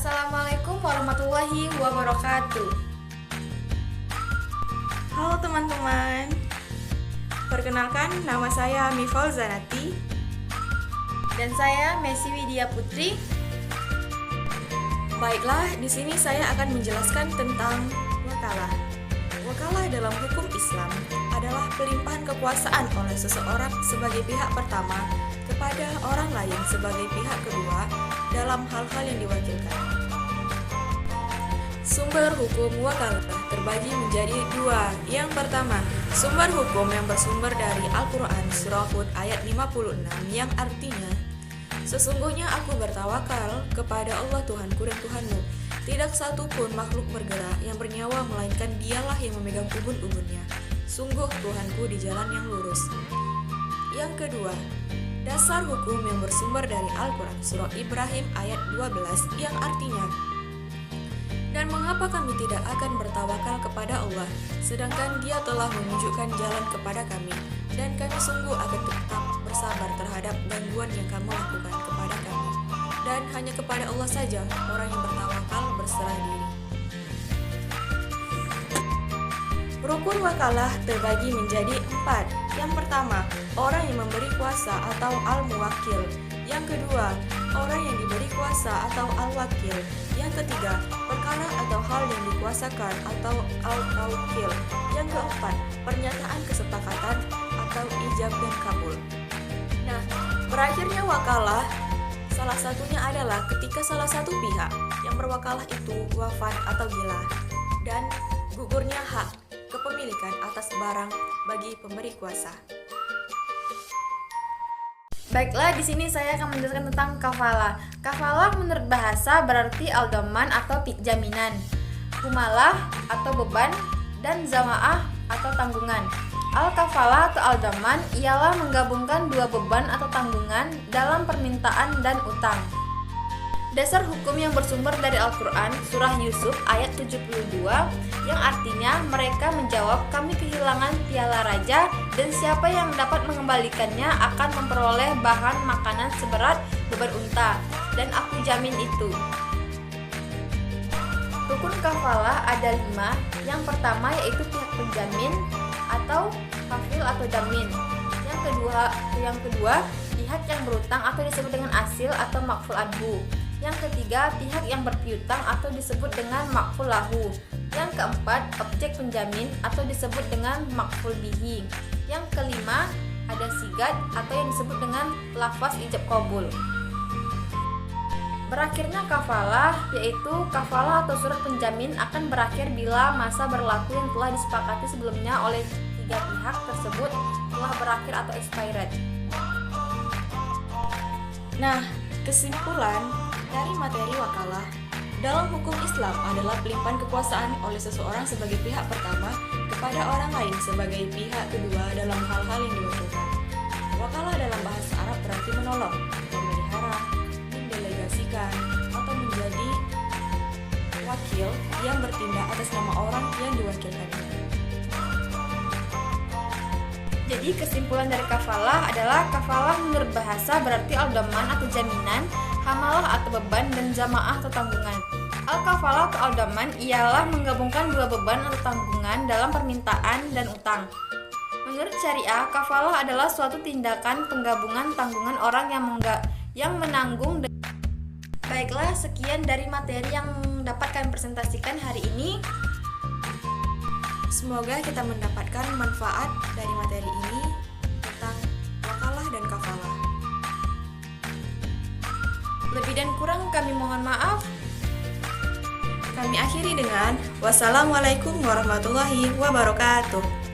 Assalamualaikum warahmatullahi wabarakatuh. Halo teman-teman, perkenalkan nama saya Mifal Zanati dan saya Messi Widya Putri. Baiklah, di sini saya akan menjelaskan tentang wakalah. Wakalah dalam hukum Islam adalah pelimpahan kekuasaan oleh seseorang sebagai pihak pertama kepada orang lain sebagai pihak kedua dalam hal-hal yang diwakilkan. Sumber hukum wakalah terbagi menjadi dua. Yang pertama, sumber hukum yang bersumber dari Al-Quran Surah Hud ayat 56 yang artinya, sesungguhnya aku bertawakal kepada Allah Tuhanku dan Tuhanmu. Tidak satu pun makhluk bergerak yang bernyawa melainkan dialah yang memegang ubun-ubunnya. Sungguh Tuhanku di jalan yang lurus. Yang kedua, dasar hukum yang bersumber dari Al-Quran Surah Ibrahim ayat 12 yang artinya, dan mengapa kami tidak akan bertawakal kepada Allah, sedangkan Dia telah menunjukkan jalan kepada kami, dan kami sungguh akan tetap bersabar terhadap gangguan yang kamu lakukan kepada kami. Dan hanya kepada Allah saja orang yang bertawakal berserah diri. Rukun wakalah terbagi menjadi 4. Yang pertama, orang yang memberi kuasa atau al-muwakil. Yang kedua, orang yang diberi kuasa atau al-wakil. Yang ketiga, perkara atau hal yang dikuasakan atau al-tawkil. Yang keempat, pernyataan kesepakatan atau ijab dan kabul. Nah, berakhirnya wakalah salah satunya adalah ketika salah satu pihak yang berwakalah itu wafat atau gila dan gugurnya hak kepemilikan atas barang bagi pemberi kuasa. Baiklah, di sini saya akan menjelaskan tentang kafalah. Kafalah menurut bahasa berarti aldaman atau jaminan, humalah atau beban, dan zamaah atau tanggungan. Al-kafalah atau aldaman ialah menggabungkan dua beban atau tanggungan dalam permintaan dan utang. Dasar hukum yang bersumber dari Al-Quran Surah Yusuf ayat 72 yang artinya mereka menjawab, kami kehilangan piala raja dan siapa yang dapat mengembalikannya akan memperoleh bahan makanan seberat beban unta, dan aku jamin itu. Rukun kafalah ada 5. Yang pertama yaitu pihak penjamin atau kafil atau jamin. Yang kedua pihak yang berutang atau disebut dengan asil atau makful anhu. Yang ketiga, pihak yang berpiutang atau disebut dengan makful lahu. Yang keempat, objek penjamin atau disebut dengan makful bihi. Yang kelima, ada sigat atau yang disebut dengan lafaz ijab qabul. Berakhirnya kafalah, yaitu kafalah atau surat penjamin akan berakhir bila masa berlaku yang telah disepakati sebelumnya oleh tiga pihak tersebut telah berakhir atau expired. Nah, kesimpulan dari materi wakalah dalam hukum Islam adalah pelimpahan kekuasaan oleh seseorang sebagai pihak pertama kepada orang lain sebagai pihak kedua dalam hal-hal yang diwakilkan. Wakalah dalam bahasa Arab berarti menolong, memelihara, mendelegasikan, atau menjadi wakil yang bertindak atas nama orang yang diwakilkan. Jadi kesimpulan dari kafalah adalah kafalah menurut bahasa berarti aldaman atau jaminan, hamalah atau beban, dan jamaah atau tanggungan. Al-kafalah atau aldaman ialah menggabungkan dua beban atau tanggungan dalam permintaan dan utang. Menurut syariah, kafalah adalah suatu tindakan penggabungan tanggungan orang yang menanggung. Baiklah, sekian dari materi yang dapat kami presentasikan hari ini. Semoga kita mendapatkan manfaat dari materi ini tentang wakalah dan kafalah. Lebih dan kurang kami mohon maaf. Kami akhiri dengan wassalamualaikum warahmatullahi wabarakatuh.